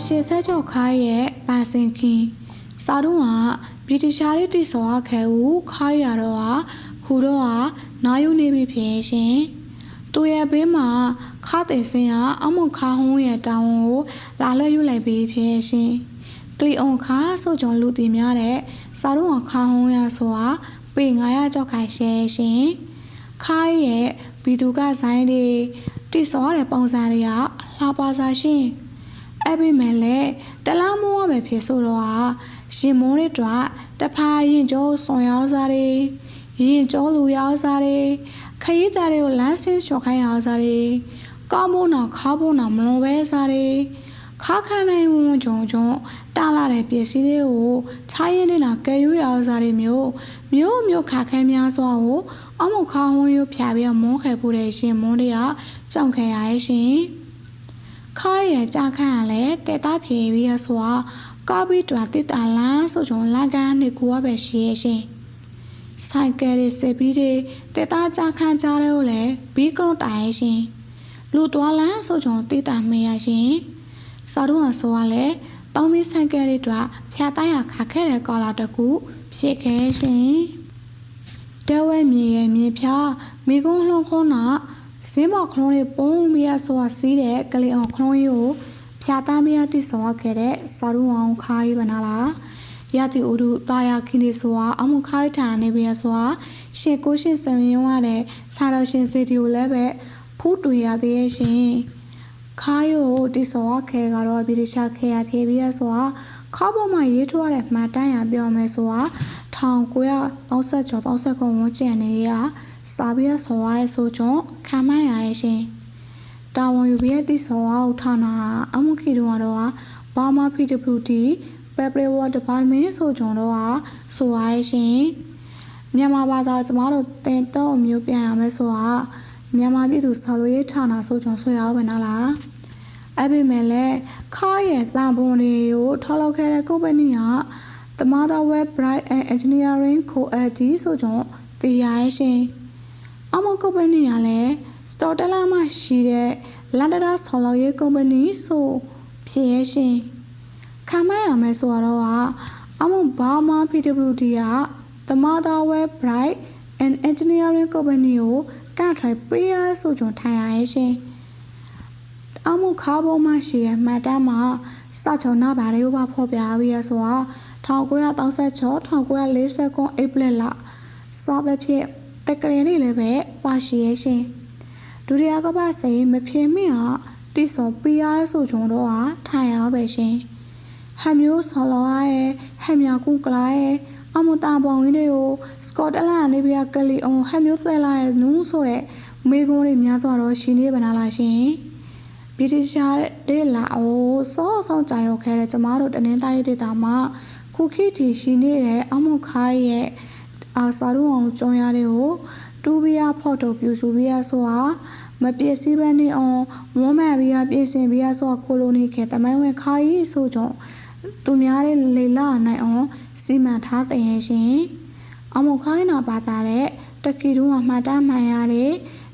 ရှင်ဆက်ချုပ်ခိုင်းရဲ့ပါစင်ခင်စာတော့ကဗြိတိရှားတွေတိစောခဲဦးခိုင်းရတော့ခုတော့နာယူနေပြီဖြစ်ရှင်သူရဲ့ဘေးမှာခါတဲ့စင်ကအမခါဟုံးရဲ့တောင်းကိုလာလွှဲယူလိုက်ပြီးဖြစ်ရှင်ကလီအောင်ခါဆိုကြောင့်လူတီများတဲ့စာတော့ခါဟုံးရဆိုတာပေ900ကျောက်ခိုင်ရှဲရှင်ခိုင်းရဲ့ဗီဒီယိုကဆိုင်တွေတိစောတဲ့ပုံစံတွေကလှပစားရှင်အဲ့ဒီမဲ့လေတလားမောပဲဖြစ်ဆိုတော့ရှင်မိုးတွေတော့တဖာရင်ကျော်ဆွန်ရောက်စားတွေရင်ကျော်လူရောက်စားတွေခရီးသားတွေကိုလမ်းဆင်းလျှော်ခိုင်းရောက်စားတွေကောင်းဖို့နော်ခါဖို့နော်မလွန်ပဲစားတွေခါခနိုင်ဝန်ကြုံတားလာတဲ့ပစ္စည်းတွေကိုခြားရင်းနေတာကဲယူရောက်စားတွေမျိုးခါခဲများစွာကိုအမခါဟုံးရဖြာပြီးမုန်းခဲဖို့တဲ့ရှင်မွန်းတွေကကြောက်ခဲရရဲ့ရှင်ခိုင်းရဲ့ကြာခန့်ကလည်းတက်တာဖြေပြီးရဆိုကာဘီတွာတစ်တလန်းဆိုကြလာကန်နေကူပဲရှိရဲ့ရှင်ဆိုင်ကယ်တွေစပီးတွေတက်တာကြာခန့်ကြတဲ့ကိုလည်းဘီကရုတိုင်ရှင်လူတော်လန်းဆိုကြတစ်တာမေးရရှင်စာတော့ဆိုရလဲတောင်းပြီးဆိုင်ကယ်တွေတွာဖြာတိုင်းရခါခဲတဲ့ကောလာတကူဖြစ်ခဲရှင်တဲဝဲမြေရဲ့မြေဖြာမိကုန်းလှုံခုံးနာစင်းမော်ခလုံးလေးပုံပြီးရဆိုစီးတဲ့ကလေးအောင်ခလုံးကြီးကိုဖြာတမ်းပြီးရတိဆောခဲ့တဲ့စာရုံအောင်ခါးကြီးဗနာလားရတိဥဒုတာယာခိနေဆိုတာအမှုခါးထာနေပြီးရဆိုတာရှေကိုရှင်စံရုံရတဲ့စာတော်ရှင်စီတီကိုလည်းပဲဖူးတွေ့ရသေးရဲ့ရှင်ခါးရိုးတိဆောခဲကတော့ဗြိတိရှားခဲရဖြေပြီးရဆိုတာခါပေါ်မှာရေးထွားတဲ့မှတ်တမ်းရပြောမယ်ဆိုတာ1939ဝန်းကျင်နေရစာပြဆောရဲဆိုကြခံမရရဲ့ရှင်တာဝန်ယူပြီးတိဆောအောင်ဌာနအမှုခိတော့ဘာမာ PWD Public Water Department ဆိုကြတော့ဆိုရဲရှင်မြန်မာဘာသာကျမတို့တင်တော့မျိုးပြန်ရမယ်ဆိုတာမြန်မာပြည်သူဆော်လို့ရေးဌာနဆိုကြဆွေရအောင်ပဲနော်လားအဲ့ဒီမဲ့လေခါရဲ့သံပုံတွေကိုထောက်လောက်ခဲ့တဲ့ကုမ္ပဏီကThe Mother Web Bright and Engineering Co.Ltd ဆိုကြသိရရဲ့ရှင်အမကုမ္ပဏီကလည်းစတော်တလာမှရှိတဲ့လန်ဒရာဆော်လောက်ရေးကုမ္ပဏီဆိုဖြစ်ရဲ့ရှင်ခံမရမယ်ဆိုတော့အမဘာမာ PWD က The Mother Web Bright and Engineering Company ကိုကထိုင်ပေးရဆိုကြထိုင်ရရဲ့ရှင်အမခါပေါ်မှရှိတဲ့မှတ်တမ်းမှာစချုံနာဘာတွေကိုပါဖော်ပြပြီးရဆိုတာ1936 1940 April လစာပဲဖြစ်တက်ကလေးလေးလည်းပဲပါရှိရဲ့ရှင်ဒုတိယကပတ်စိမဖြစ်မိတိစောပြရဆိုကြတော့ထိုင်ရပဲရှင်ဟမ်မျိုးဆော်လောရဲ့ဟမ်မြကူကလာရဲ့အမတာပေါင်းရင်းတွေကိုစကော့တလန်နေပြကလီအောင်ဟမ်မျိုးသဲလာရဲ့နူးဆိုတဲ့မေကုန်းတွေများစွာတော့ရှင်နေပါလားရှင်ဗြိတိရှားလေးလာအိုးစောကြာရောက်ခဲ့တဲ့ကျမတို့တနင်္သာရီဒေသမှာခုခိတီရှင်နေတဲ့အမခိုင်းရဲ့စာရုံအောင်ကျုံရတွေကိုတူဘီယာဖော်ထုတ်ပြူစုဘီယာဆိုတာမပြည့်စည်ပဲနေအောင်ဝမ်းမဘီယာပြည့်စင်ဘီယာဆိုတာကိုလိုနီခေတမိုင်းဝင်ခိုင်းဆိုကြသူများလေးလေလာနိုင်အောင်စီမံထားတဲ့ရှင်အမခိုင်းနာပါတာတဲ့တကီတို့ကမှတ်တမ်းမှန်ရတယ်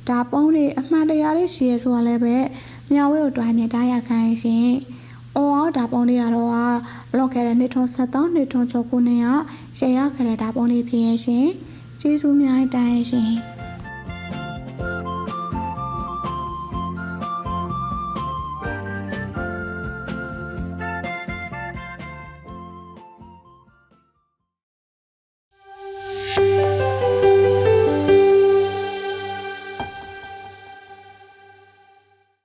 ဒါပုံးတွေအမှန်တရားလေးရှိရဆိုတာလည်းပဲမြဝဲကိုတွားမြတားရခိုင်းရှင်အော်ဒါပုံးတွေကတော့လော့ခဲ့တဲ့2023 2029ခုနှစ်ရရခဲ့တဲ့ဒါပုံးတွေဖြစ်ရဲ့ရှင်ကျေးဇူးများတိုင်းရှင်